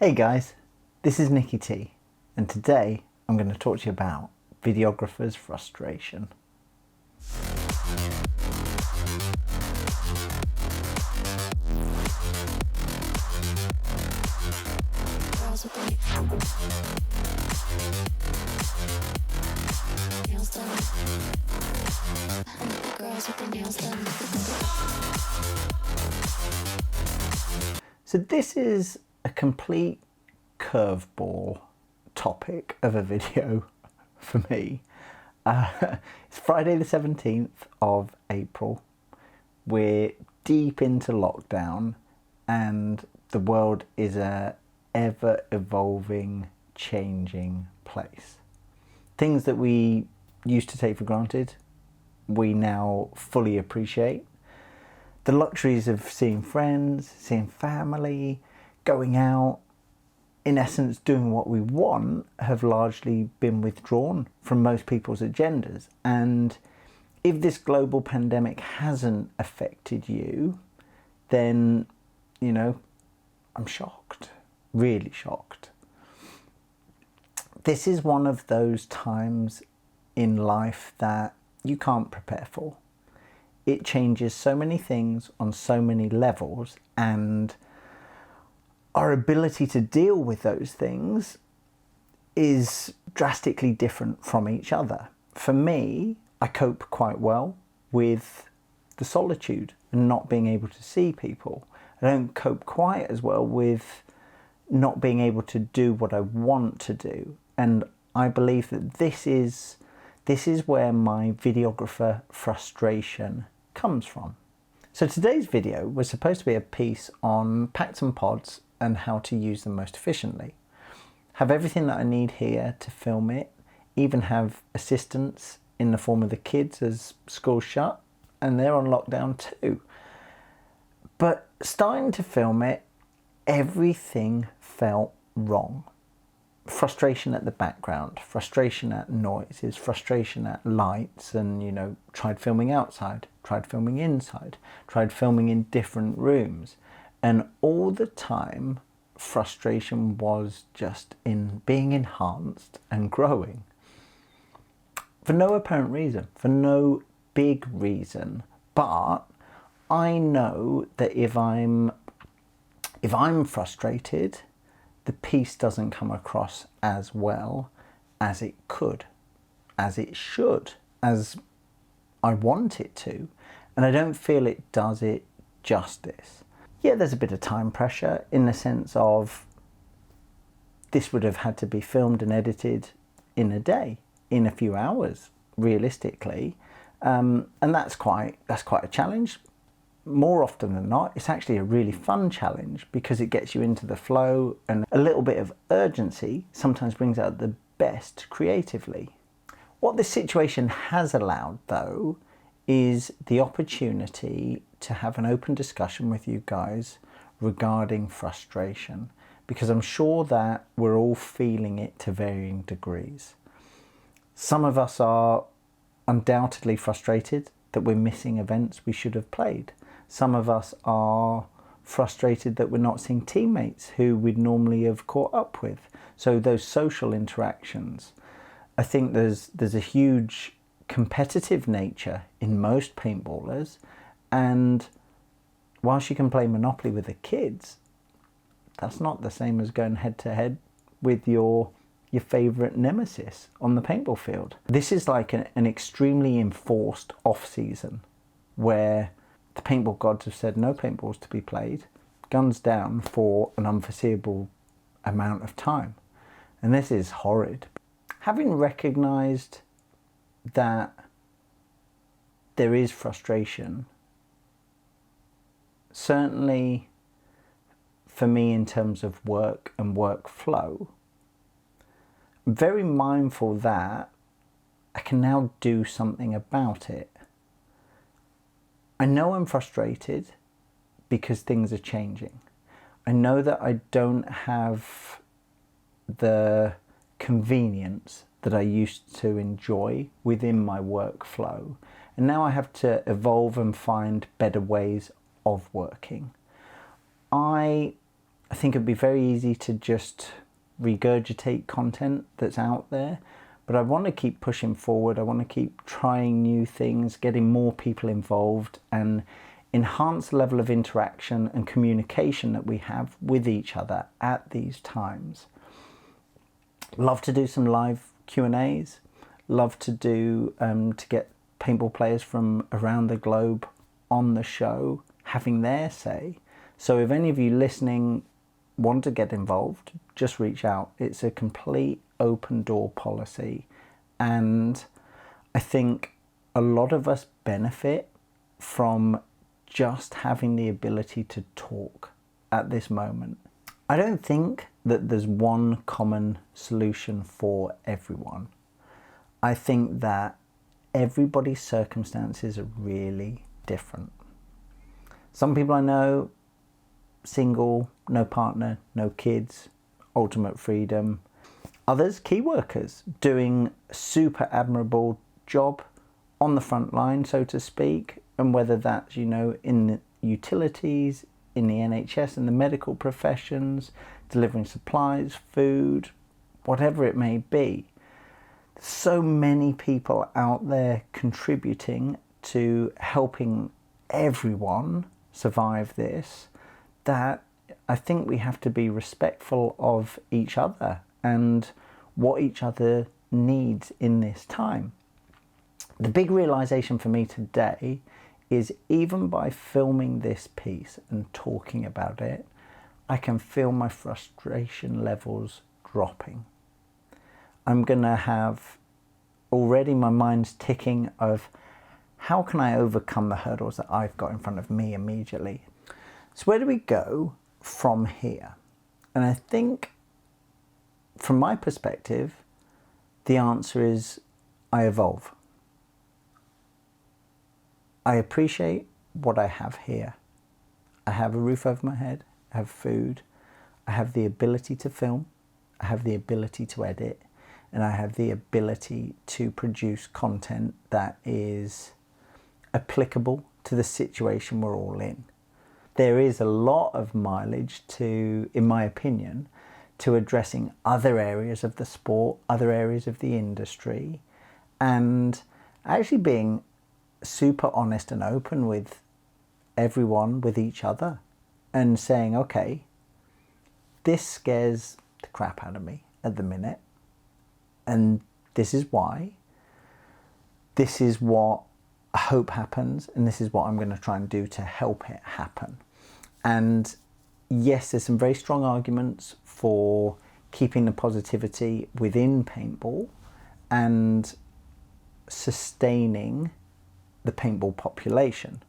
Hey guys, this is Nicky T, and today I'm going to talk to you about videographers' frustration. So this is a complete curveball topic of a video for me. It's Friday the 17th of April. We're deep into lockdown and the world is a ever evolving, changing place. Things that we used to take for granted, we now fully appreciate. The luxuries of seeing friends, seeing family, going out, in essence doing what we want, have largely been withdrawn from most people's agendas. And if this global pandemic hasn't affected you, then, I'm shocked, really shocked. This is one of those times in life that you can't prepare for. It changes so many things on so many levels, and our ability to deal with those things is drastically different from each other. For me, I cope quite well with the solitude and not being able to see people. I don't cope quite as well with not being able to do what I want to do. And I believe that this is where my videographer frustration comes from. So today's video was supposed to be a piece on packs and pods and how to use them most efficiently. Have everything that I need here to film it, even have assistance in the form of the kids as school's shut and they're on lockdown too. But starting to film it, everything felt wrong. Frustration at the background, frustration at noises, frustration at lights, and tried filming outside, tried filming inside, tried filming in different rooms, and all the time frustration was just in being enhanced and growing for no apparent reason, for no big reason. But I know that if I'm frustrated, the piece doesn't come across as well as it could, as it should, as I want it to, and I don't feel it does it justice. Yeah, there's a bit of time pressure in the sense of this would have had to be filmed and edited in a day, in a few hours, realistically, and that's quite a challenge. More often than not, it's actually a really fun challenge because it gets you into the flow, and a little bit of urgency sometimes brings out the best creatively. What this situation has allowed, though, is the opportunity to have an open discussion with you guys regarding frustration, because I'm sure that we're all feeling it to varying degrees. Some of us are undoubtedly frustrated that we're missing events we should have played. Some of us are frustrated that we're not seeing teammates who we'd normally have caught up with. So those social interactions, I think there's a huge competitive nature in most paintballers, and whilst you can play Monopoly with the kids, that's not the same as going head to head with your favourite nemesis on the paintball field. This is like an extremely enforced off-season where the paintball gods have said no paintballs to be played, guns down for an unforeseeable amount of time. And this is horrid. Having recognised that there is frustration, certainly for me in terms of work and workflow, I'm very mindful that I can now do something about it. I know I'm frustrated because things are changing. I know that I don't have the convenience that I used to enjoy within my workflow. And now I have to evolve and find better ways of working. I I think it'd be very easy to just regurgitate content that's out there, but I want to keep pushing forward. I want to keep trying new things, getting more people involved, and enhance the level of interaction and communication that we have with each other at these times. Love to do some live Q&As. Love to do to get paintball players from around the globe on the show having their say. So if any of you listening want to get involved, just reach out. It's a complete open door policy, and I think a lot of us benefit from just having the ability to talk at this moment. I don't think that there's one common solution for everyone. I think that everybody's circumstances are really different. Some people I know, single, no partner, no kids, ultimate freedom. Others, key workers, doing a super admirable job on the front line, so to speak, and whether that's, in the utilities, in the NHS and the medical professions, delivering supplies, food, whatever it may be. So many people out there contributing to helping everyone survive this, that I think we have to be respectful of each other and what each other needs in this time. The big realization for me today is, even by filming this piece and talking about it, I can feel my frustration levels dropping. I'm gonna have already my mind's ticking of how can I overcome the hurdles that I've got in front of me immediately. So where do we go from here? And I think from my perspective, the answer is I evolve. I appreciate what I have here. I have a roof over my head, I have food, I have the ability to film, I have the ability to edit, and I have the ability to produce content that is applicable to the situation we're all in. There is a lot of mileage to, in my opinion, to addressing other areas of the sport, other areas of the industry, and actually being super honest and open with everyone, with each other, and saying, okay, this scares the crap out of me at the minute, and this is why, this is what I hope happens, and this is what I'm going to try and do to help it happen. And yes, there's some very strong arguments for keeping the positivity within paintball and sustaining the paintball population.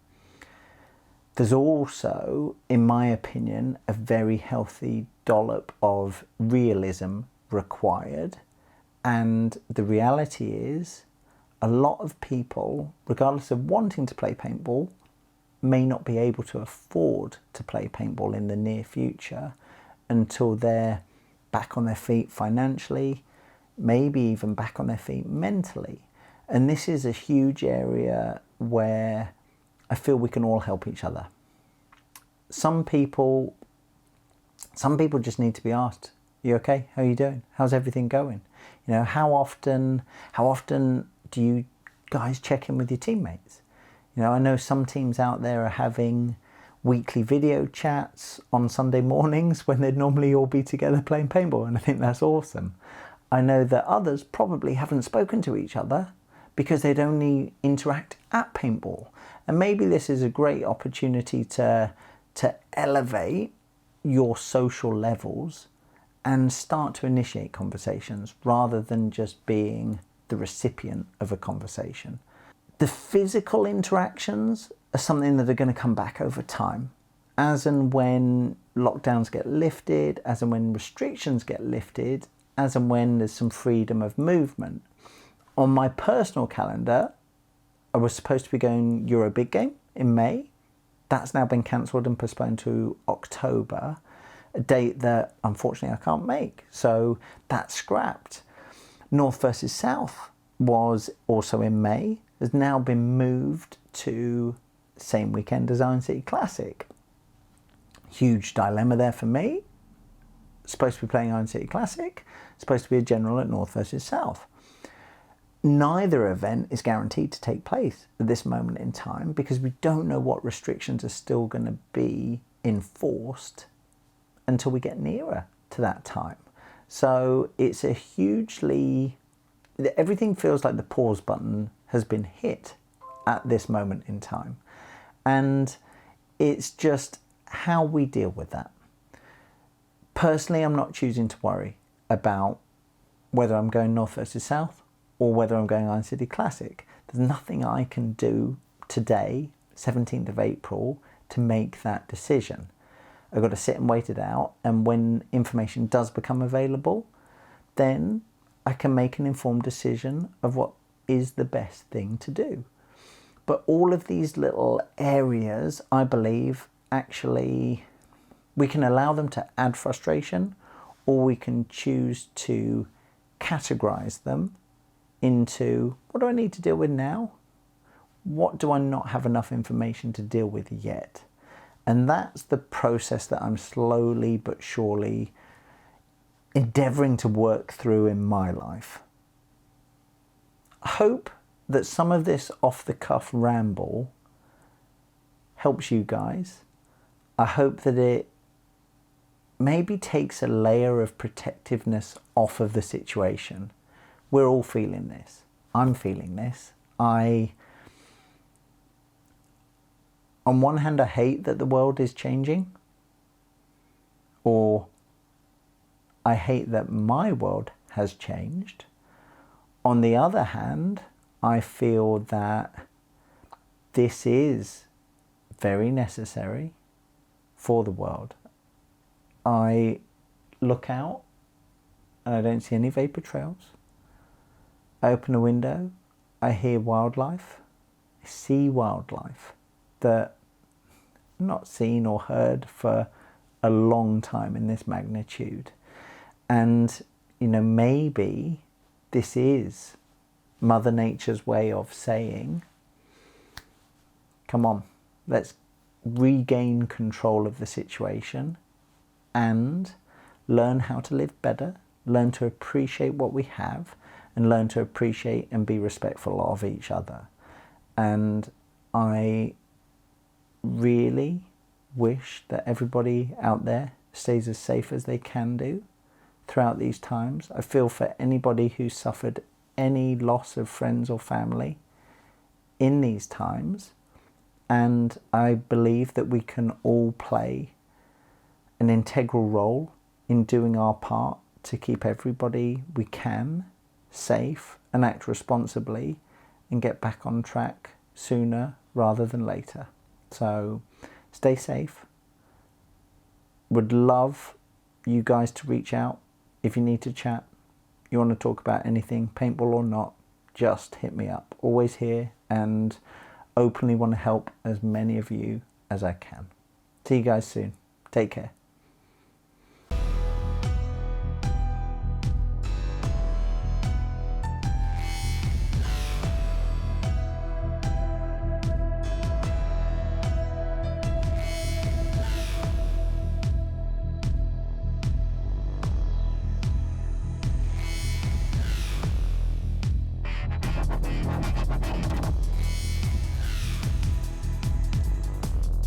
There's also, in my opinion, a very healthy dollop of realism required. And the reality is, a lot of people, regardless of wanting to play paintball, may not be able to afford to play paintball in the near future until they're back on their feet financially, maybe even back on their feet mentally. And this is a huge area where I feel we can all help each other. Some people just need to be asked, you okay? How are you doing? How's everything going? How often do you guys check in with your teammates? I know some teams out there are having weekly video chats on Sunday mornings when they'd normally all be together playing paintball, and I think that's awesome. I know that others probably haven't spoken to each other because they'd only interact at paintball. And maybe this is a great opportunity to elevate your social levels and start to initiate conversations rather than just being the recipient of a conversation. The physical interactions are something that are going to come back over time. As and when lockdowns get lifted, as and when restrictions get lifted, as and when there's some freedom of movement. On my personal calendar, I was supposed to be going Euro Big Game in May. That's now been cancelled and postponed to October, a date that unfortunately I can't make. So that's scrapped. North versus South was also in May, has now been moved to the same weekend as Iron City Classic. Huge dilemma there for me. supposed to be playing Iron City Classic, supposed to be a general at North versus South. Neither event is guaranteed to take place at this moment in time because we don't know what restrictions are still going to be enforced until we get nearer to that time. So it's a hugely, everything feels like the pause button has been hit at this moment in time. And it's just how we deal with that. Personally, I'm not choosing to worry about whether I'm going North versus South or whether I'm going Iron City Classic. There's nothing I can do today, 17th of April, to make that decision. I've got to sit and wait it out, and when information does become available, then I can make an informed decision of what is the best thing to do. But all of these little areas, I believe, actually, we can allow them to add frustration, or we can choose to categorize them into, what do I need to deal with now? What do I not have enough information to deal with yet? And that's the process that I'm slowly but surely endeavoring to work through in my life. I hope that some of this off-the-cuff ramble helps you guys. I hope that it maybe takes a layer of protectiveness off of the situation. We're all feeling this. I'm feeling this. On one hand, I hate that the world is changing, or I hate that my world has changed. On the other hand, I feel that this is very necessary for the world. I look out and I don't see any vapor trails. I open a window, I hear wildlife, I see wildlife that I've not seen or heard for a long time in this magnitude. And, you know, maybe this is Mother Nature's way of saying, come on, let's regain control of the situation and learn how to live better, learn to appreciate what we have, and learn to appreciate and be respectful of each other. And I really wish that everybody out there stays as safe as they can do throughout these times. I feel for anybody who's suffered any loss of friends or family in these times, and I believe that we can all play an integral role in doing our part to keep everybody we can safe and act responsibly and get back on track sooner rather than later. So stay safe. Would love you guys to reach out if you need to chat. You want to talk about anything, paintball or not, just hit me up. Always here, and openly want to help as many of you as I can. See you guys soon. Take care.